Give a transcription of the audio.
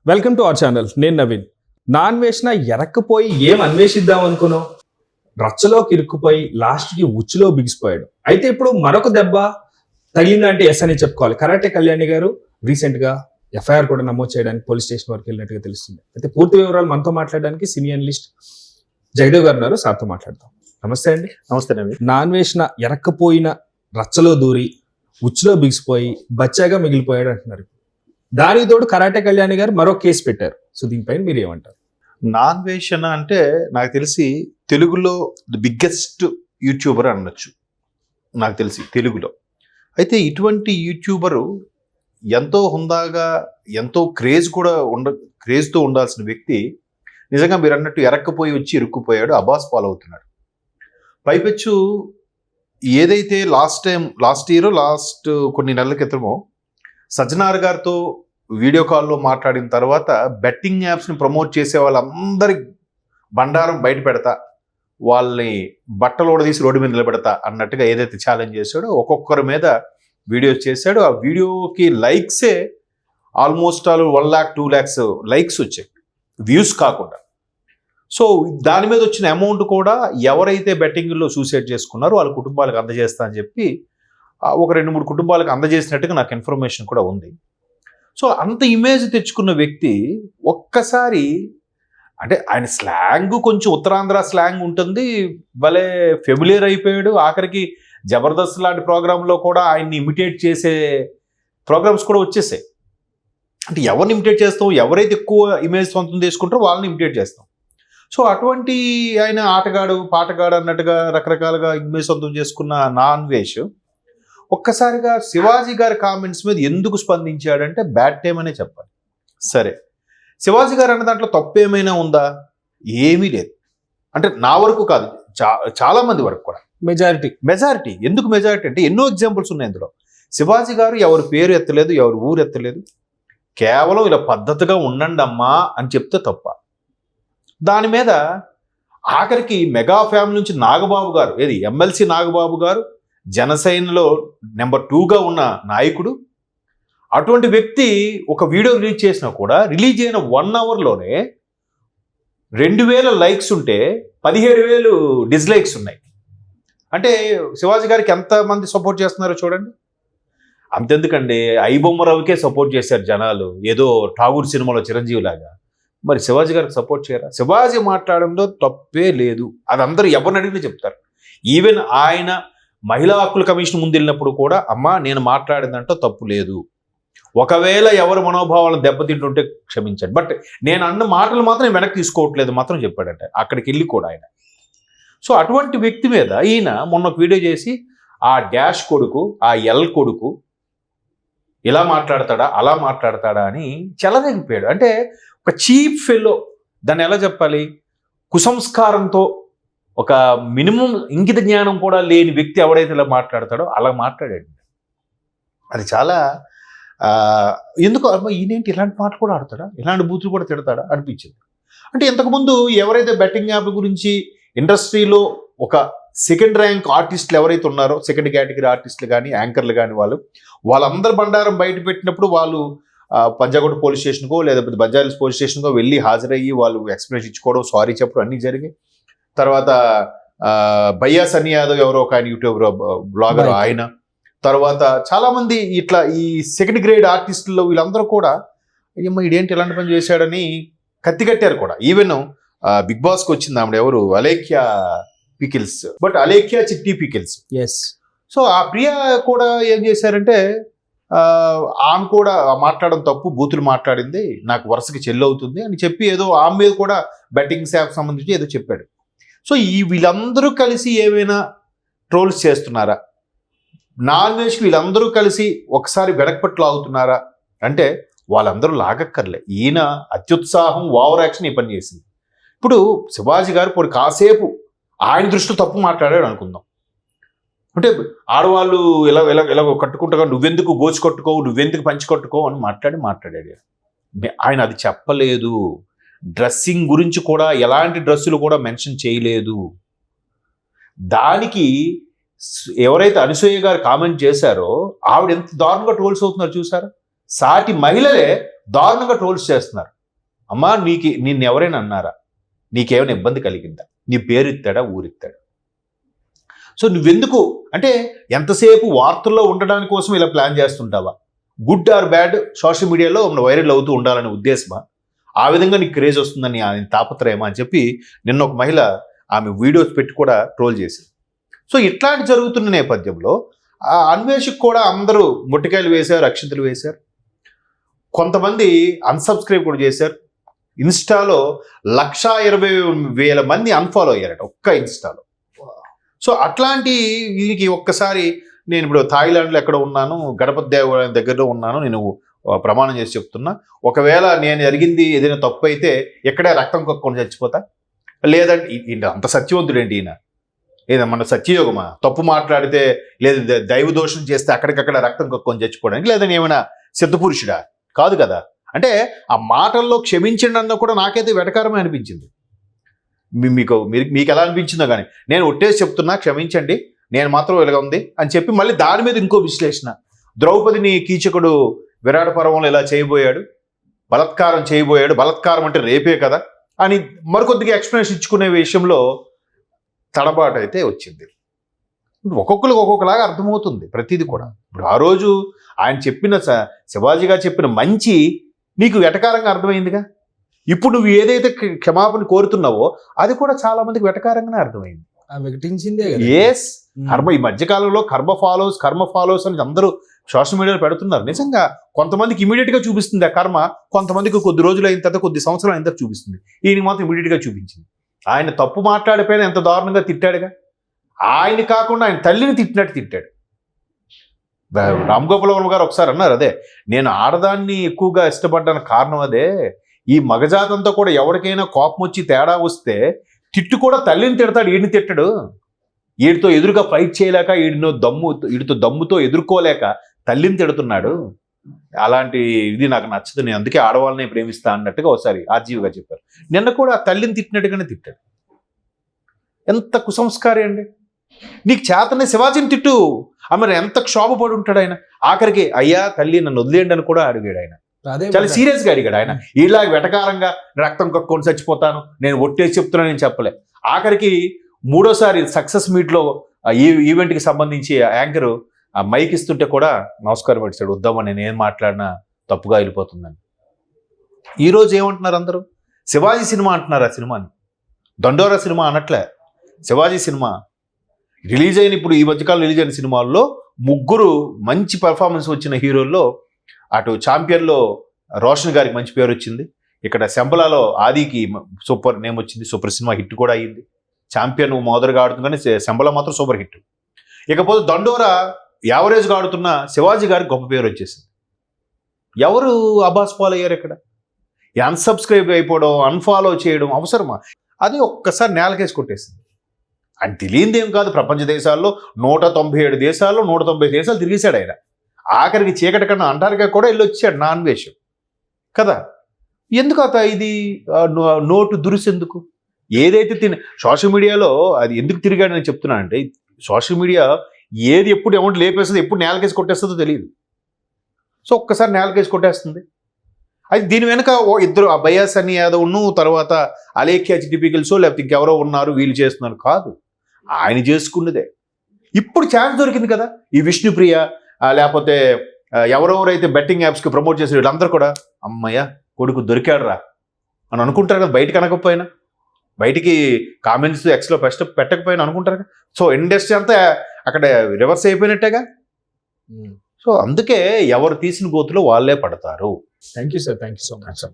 Welcome to our channel. నేను Naveen. Non వేసిన ఎరక్కపోయి ఏం అన్వేషిద్దాం అనుకున్నావు, రచ్చలోకి ఇరుక్కుపోయి లాస్ట్కి ఉచ్చులో బిగిసిపోయాడు. అయితే ఇప్పుడు మరొక దెబ్బ తగిలిందంటే ఎస్ అని చెప్పుకోవాలి. కరాటే కళ్యాణి గారు రీసెంట్ గా ఎఫ్ఐఆర్ కూడా నమోదు చేయడానికి పోలీస్ స్టేషన్ వరకు వెళ్ళినట్టుగా తెలుస్తుంది. అయితే పూర్తి వివరాలు మనతో మాట్లాడడానికి సీనియర్ అనలిస్ట్ జగదేవ్ గారు ఉన్నారు. సార్తో మాట్లాడతాం. నమస్తే అండి. నమస్తే నవీన్. నాన్ వేసిన ఎరక్కపోయిన రచ్చలో దూరి ఉచ్చులో బిగిసిపోయి బచ్చాగా మిగిలిపోయాడు అంటున్నారు. దానికి తోడు కరాటే కళ్యాణి గారు మరో కేసు పెట్టారు. సో దీనిపైన మీరు ఏమంటారు? నాన్ వేషన్ అంటే నాకు తెలిసి తెలుగులో ది బిగ్గెస్ట్ యూట్యూబర్ అనొచ్చు నాకు తెలిసి తెలుగులో. అయితే ఇటువంటి యూట్యూబరు ఎంతో హుందాగా ఎంతో క్రేజ్తో ఉండాల్సిన వ్యక్తి నిజంగా మీరు అన్నట్టు ఎరక్కపోయి వచ్చి ఇరుక్కుపోయాడు, అబాస్ ఫాలో అవుతున్నాడు. పైపెచ్చు ఏదైతే లాస్ట్ కొన్ని నెలల క్రితమో సజ్జనార్ గారితో వీడియో కాల్లో మాట్లాడిన తర్వాత బెట్టింగ్ యాప్స్ని ప్రమోట్ చేసే వాళ్ళందరి బండారం బయట పెడతా, వాళ్ళని బట్టలు తీసి రోడ్డు మీద నిలబెడతా అన్నట్టుగా ఏదైతే ఛాలెంజ్ చేశాడో ఒక్కొక్కరి మీద వీడియోస్ చేశాడు. ఆ వీడియోకి లైక్సే ఆల్మోస్ట్ 1 lakh 2 lakhs లైక్స్ వచ్చాయి, వ్యూస్ కాకుండా. సో దాని మీద వచ్చిన అమౌంట్ కూడా ఎవరైతే బెట్టింగ్లో సూసైడ్ చేసుకున్నారో వాళ్ళ కుటుంబాలకు అందజేస్తా అని చెప్పి ఒక 2-3 కుటుంబాలకు అందజేసినట్టుగా నాకు ఇన్ఫర్మేషన్ కూడా ఉంది. సో అంత ఇమేజ్ తెచ్చుకున్న వ్యక్తి ఒక్కసారి అంటే ఆయన స్లాంగ్ కొంచెం ఉత్తరాంధ్ర స్లాంగ్ ఉంటుంది, భలే ఫెమిలియర్ అయిపోయాడు. ఆఖరికి జబర్దస్త్ లాంటి ప్రోగ్రాంలో కూడా ఆయన్ని ఇమిటేట్ చేసే ప్రోగ్రామ్స్ కూడా వచ్చేసాయి. అంటే ఎవరిని ఇమిటేట్ చేస్తాం, ఎవరైతే ఎక్కువ ఇమేజ్ సొంతం చేసుకుంటారో వాళ్ళని ఇమిటేట్ చేస్తాం. సో అటువంటి ఆయన ఆటగాడు పాటగాడు అన్నట్టుగా రకరకాలుగా ఇమేజ్ సొంతం చేసుకున్న నాన్ వేష్ ఒక్కసారిగా శివాజీ గారి కామెంట్స్ మీద ఎందుకు స్పందించాడంటే బ్యాడ్ టైం అనే చెప్పాలి. సరే, శివాజీ గారు అన్న దాంట్లో తప్పు ఏమైనా ఉందా? ఏమీ లేదు. అంటే నా వరకు కాదు, చాలా మంది వరకు కూడా మెజారిటీ. ఎందుకు మెజారిటీ అంటే ఎన్నో ఎగ్జాంపుల్స్ ఉన్నాయి ఇందులో. శివాజీ గారు ఎవరి పేరు ఎత్తలేదు, ఎవరి ఊరు ఎత్తలేదు, కేవలం ఇలా పద్ధతిగా ఉండండి అమ్మా అని చెప్తే తప్ప. దాని మీద ఆఖరికి మెగా ఫ్యామిలీ నుంచి నాగబాబు గారు, ఏది ఎమ్మెల్సీ నాగబాబు గారు జనసేనలో నెంబర్ 2గా ఉన్న నాయకుడు, అటువంటి వ్యక్తి ఒక వీడియో రిలీజ్ చేసినా కూడా రిలీజ్ అయిన 1 hourలోనే 2000 లైక్స్ ఉంటే 17,000 డిస్లైక్స్ ఉన్నాయి. అంటే శివాజీ గారికి ఎంతమంది సపోర్ట్ చేస్తున్నారో చూడండి. అంతెందుకండి, ఐబొమ్మరావుకే సపోర్ట్ చేశారు జనాలు, ఏదో ఠాగూర్ సినిమాలో చిరంజీవి లాగా. మరి శివాజీ గారికి సపోర్ట్ చేయరా? శివాజీ మాట్లాడంలో తప్పే లేదు, అది అందరూ ఎవరిని అడిగినా చెప్తారు. ఈవెన్ ఆయన మహిళా హక్కుల కమిషన్ ముందు వెళ్ళినప్పుడు కూడా అమ్మా నేను మాట్లాడిందంటే తప్పు లేదు, ఒకవేళ ఎవరు మనోభావాలను దెబ్బతింటుంటే క్షమించండి, బట్ నేను అన్న మాటలు మాత్రం వెనక్కి తీసుకోవట్లేదు మాత్రం చెప్పాడంట అక్కడికి వెళ్ళి కూడా ఆయన. సో అటువంటి వ్యక్తి మీద ఈయన మొన్న ఒక వీడియో చేసి ఆ డాష్ కొడుకు, ఆ ఎల్ కొడుకు ఇలా మాట్లాడతాడా అలా మాట్లాడతాడా అని చెలరేగిపోయాడు. అంటే ఒక చీప్ ఫెల్లో, దాన్ని ఎలా చెప్పాలి, కుసంస్కారంతో ఒక మినిమం ఇంగిత జ్ఞానం కూడా లేని వ్యక్తి ఎవడైతే ఇలా మాట్లాడతాడో అలా మాట్లాడాడు. అది చాలా ఎందుకు ఈయనేంటి ఇలాంటి మాట కూడా ఆడతాడా, ఇలాంటి బూతులు కూడా తిడతాడా అనిపించింది. అంటే ఇంతకుముందు ఎవరైతే బెట్టింగ్ యాప్ గురించి ఇండస్ట్రీలో ఒక సెకండ్ ర్యాంక్ ఆర్టిస్టులు ఎవరైతే ఉన్నారో, సెకండ్ కేటగిరీ ఆర్టిస్టులు కానీ యాంకర్లు కానీ వాళ్ళందరి బండారం బయట పెట్టినప్పుడు వాళ్ళు పంజాగుట్ట పోలీస్ స్టేషన్కో లేకపోతే బంజారాహిల్స్ పోలీస్ స్టేషన్కో వెళ్ళి హాజరయ్యి వాళ్ళు ఎక్స్ప్లెనేషన్ ఇచ్చుకోవడం, సారీ చెప్పడం అన్నీ జరిగాయి. తర్వాత భయ్యా సన్నీ యాదవ్ ఎవరో ఒక ఆయన యూట్యూబర్ బ్లాగర్ ఆయన, తర్వాత చాలామంది ఇట్లా ఈ సెకండ్ గ్రేడ్ ఆర్టిస్టుల్లో వీళ్ళందరూ కూడా అయ్యమ్మ ఇదేంటి ఇలాంటి పని చేశాడని కత్తికట్టారు కూడా. ఈవెన్ బిగ్ బాస్కి వచ్చింది ఆవిడ ఎవరు, అలేఖ్యా పికిల్స్, బట్ అలేఖ్యా చిట్టి పికిల్స్. సో ఆ ప్రియా కూడా ఏం చేశారంటే ఆమె కూడా మాట్లాడడం తప్పు, బూతులు మాట్లాడింది, నాకు వరుసకి చెల్లవుతుంది అని చెప్పి ఏదో ఆమె మీద కూడా బెట్టింగ్ యాప్ సంబంధించి ఏదో చెప్పాడు. సో వీళ్ళందరూ కలిసి ఏమైనా ట్రోల్స్ చేస్తున్నారా, నాన్ వేష్కి వీళ్ళందరూ కలిసి ఒకసారి వెనకపట్లు లాగుతున్నారా అంటే వాళ్ళందరూ లాగక్కర్లే. ఈయన అత్యుత్సాహం ఓవర్ యాక్షన్ ఈ పని చేసింది. ఇప్పుడు శివాజీ గారు ఇప్పుడు కాసేపు ఆయన దృష్టిలో తప్పు మాట్లాడాడు అనుకుందాం. అంటే ఆడవాళ్ళు ఇలా ఇలా ఇలా కట్టుకుంటా, నువ్వెందుకు గోచి కట్టుకోవు, నువ్వెందుకు పంచి కట్టుకోవు అని మాట్లాడాడు ఆయన. అది చెప్పలేదు. డ్రెస్సింగ్ గురించి కూడా ఎలాంటి డ్రెస్సులు కూడా మెన్షన్ చేయలేదు. దానికి ఎవరైతే అనసూయ గారు కామెంట్ చేశారో ఆవిడ ఎంత దారుణంగా ట్రోల్స్ అవుతున్నారు చూసారా. సాటి మహిళలే దారుణంగా ట్రోల్స్ చేస్తున్నారు. అమ్మా నిన్ను ఎవరైనా అన్నారా, నీకేమైనా ఇబ్బంది కలిగిందా, నీ పేరు ఇస్తాడా ఊరిస్తాడా? సో నువ్వెందుకు అంటే ఎంతసేపు వార్తల్లో ఉండడానికి కోసం ఇలా ప్లాన్ చేస్తుంటావా? గుడ్ ఆర్ బ్యాడ్ సోషల్ మీడియాలో వైరల్ అవుతూ ఉండాలనే ఉద్దేశమా? ఆ విధంగా నీకు క్రేజ్ వస్తుందని ఆయన తాపత్రయమా అని చెప్పి నిన్న ఒక మహిళ ఆమె వీడియోస్ పెట్టి కూడా ట్రోల్ చేసింది. సో ఇట్లాంటి జరుగుతున్న నేపథ్యంలో ఆ అన్వేషకు కూడా అందరూ ముట్టికాయలు వేశారు, అక్షంతలు వేశారు, కొంతమంది అన్సబ్స్క్రైబ్ కూడా చేశారు. ఇన్స్టాలో 1,20,000 మంది అన్ఫాలో అయ్యారట ఒక్క ఇన్స్టాలో. సో అట్లాంటి వీరికి ఒక్కసారి నేను ఇప్పుడు థాయిలాండ్లో ఎక్కడ ఉన్నాను, గణపతి దేవాలయం దగ్గరలో ఉన్నాను, నేను ప్రమాణం చేసి చెప్తున్నా, ఒకవేళ నేను జరిగింది ఏదైనా తప్పు అయితే ఎక్కడే రక్తం కక్కుని చచ్చిపోతా, లేదంటే అంత సత్యవంతుడు ఏంటి ఈయన, లేదా మన సత్యయోగమా, తప్పు మాట్లాడితే లేదు దైవ దోషం చేస్తే అక్కడికక్కడ రక్తం కక్కుని చచ్చిపోవడానికి, లేదని ఏమైనా సిద్ధపురుషుడా? కాదు కదా. అంటే ఆ మాటల్లో క్షమించండి అన్న కూడా నాకైతే వెటకారమే అనిపించింది. మీకు ఎలా అనిపించిందో కానీ నేను ఒట్టేసి చెప్తున్నా, క్షమించండి, నేను మాత్రం ఇలాగ ఉంది అని చెప్పి మళ్ళీ దాని మీద ఇంకో విశ్లేషణ. ద్రౌపదిని కీచకుడు విరాట పర్వంలో ఇలా చేయబోయాడు, బలత్కారం చేయబోయాడు, బలత్కారం అంటే రేపే కదా అని మరికొద్దిగా ఎక్స్ప్లెనేషన్ ఇచ్చుకునే విషయంలో తడబాటు అయితే వచ్చింది. ఒక్కొక్కరికి ఒక్కొక్కలాగా అర్థమవుతుంది ప్రతిదీ కూడా. ఇప్పుడు ఆ రోజు ఆయన చెప్పిన శివాజీగా చెప్పిన మంచి నీకు వెటకారంగా అర్థమైందిగా. ఇప్పుడు నువ్వు ఏదైతే క్షమాపణ కోరుతున్నావో అది కూడా చాలా మందికి వెటకారంగానే అర్థమైంది. ఎస్, కర్మ ఈ మధ్యకాలంలో కర్మ ఫాలోస్ అని అందరూ సోషల్ మీడియాలో పెడుతున్నారు. నిజంగా కొంతమందికి ఇమీడియట్ గా చూపిస్తుంది ఆ కర్మ, కొంతమందికి కొద్ది రోజులు అయిన తర్వాత కొద్ది సంవత్సరాలు అయిన తర్వాత చూపిస్తుంది. ఈయన మాత్రం ఇమీడియట్ గా చూపించింది. ఆయన తప్పు మాట్లాడిపోయినా ఎంత దారుణంగా తిట్టాడుగా. ఆయన కాకుండా ఆయన తల్లిని తిట్టినట్టు తిట్టాడు. రామ్ గోపాల్ వర్మ గారు ఒకసారి అన్నారు, అదే నేను ఆడదాన్ని ఎక్కువగా ఇష్టపడ్డానికి కారణం అదే, ఈ మగజాతంతో కూడా ఎవరికైనా కోపం వచ్చి తేడా వస్తే తిట్టు కూడా తల్లిని తిడతాడు, ఈడిని తిట్టడు. వీడితో ఎదురుగా ఫైట్ చేయలేక వీడితో దమ్ముతో ఎదుర్కోలేక తల్లిని తిడుతున్నాడు. అలాంటి ఇది నాకు నచ్చదు, నేను అందుకే ఆడవాళ్ళని ప్రేమిస్తా అన్నట్టుగా ఒకసారి ఆర్జీవిగా చెప్పారు. నిన్న కూడా తల్లిని తిట్టినట్టుగానే తిట్టాడు. ఎంత కుసంస్కారి అండి. నీకు చేతనే శివాజీని తిట్టు, మరి ఎంత క్షోభపడి ఉంటాడు ఆయన. ఆఖరికి అయ్యా తల్లి నన్ను వదిలేయండి అని కూడా అడిగాడు ఆయన. చాలా సీరియస్ గా అడిగాడు ఆయన. ఇలాగ వెటకారంగా రక్తం కక్కుని చచ్చిపోతాను, నేను ఒట్టేసి చెప్తున్నా నేను చెప్పలే. ఆఖరికి మూడోసారి సక్సెస్ మీట్ లో ఈ ఈవెంట్ కి సంబంధించి యాంకర్ ఆ మైక్ ఇస్తుంటే కూడా నమస్కారం పెట్టాడు, వద్దామని నేను ఏం మాట్లాడినా తప్పుగా వెళ్ళిపోతుందని. ఈ రోజు ఏమంటున్నారు అందరూ, శివాజీ సినిమా అంటున్నారు. ఆ సినిమాని దండోరా సినిమా అనట్లే, శివాజీ సినిమా రిలీజ్ అయిన ఇప్పుడు ఈ మధ్యకాలం రిలీజ్ అయిన సినిమాల్లో ముగ్గురు మంచి పెర్ఫార్మెన్స్ వచ్చిన హీరోల్లో అటు ఛాంపియన్లో రోషన్ గారికి మంచి పేరు వచ్చింది, ఇక్కడ శంబలాలో ఆదికి సూపర్ నేమ్ వచ్చింది, సూపర్ సినిమా హిట్ కూడా అయ్యింది. ఛాంపియన్ మొదలుగా ఆడుతుంది కానీ శంబల మాత్రం సూపర్ హిట్. ఇకపోతే దండోరా యావరేజ్గా ఆడుతున్న శివాజీ గారికి గొప్ప పేరు వచ్చేసింది. ఎవరు అబాస్ ఫాలో అయ్యారు ఇక్కడ? అన్సబ్స్క్రైబ్ అయిపోవడం, అన్ఫాలో చేయడం అవసరమా? అది ఒక్కసారి నేలకేసి కొట్టేసింది. ఆయన తెలియంది ఏం కాదు, ప్రపంచ దేశాల్లో 197 దేశాల్లో 190 దేశాలు తిరిగేశాడు ఆయన. ఆఖరికి చీకటి కన్నా అంటారుగా కూడా వెళ్ళి వచ్చాడు నాన్ వేషం కదా. ఎందుకు ఇది నోటు దురుసెందుకు? ఏదైతే సోషల్ మీడియాలో అది ఎందుకు తిరిగాడని చెప్తున్నానంటే, సోషల్ మీడియా ఏది ఎప్పుడు అమౌంట్ లేపేస్తుంది, ఎప్పుడు నేలకేసి కొట్టేస్తుందో తెలియదు. సో ఒక్కసారి నేలకేసి కొట్టేస్తుంది. అది దీని వెనక ఇద్దరు బయాస్ అని యాదవ్ను తర్వాత అలేఖ్య చిటిపికల్సో లేకపోతే ఇంకెవరో ఉన్నారు వీళ్ళు చేస్తున్నారు కాదు, ఆయన చేసుకున్నదే. ఇప్పుడు ఛాన్స్ దొరికింది కదా, ఈ విష్ణుప్రియ లేకపోతే ఎవరెవరైతే బెట్టింగ్ యాప్స్కి ప్రమోట్ చేసే వీళ్ళందరూ కూడా అమ్మయ్య కొడుకు దొరికాడు రా అని అనుకుంటారు కదా. బయటకు అనకపోయినా, బయటికి కామెంట్స్ ఎక్స్లో పెట్టకపోయినా అనుకుంటారు కదా. సో ఇండస్ట్రీ అంతా అక్కడ రివర్స్ అయిపోయినట్టేగా. సో అందుకే ఎవరు తీసిన గోతులో వాళ్ళే పడతారు. Thank you sir, thank you so much.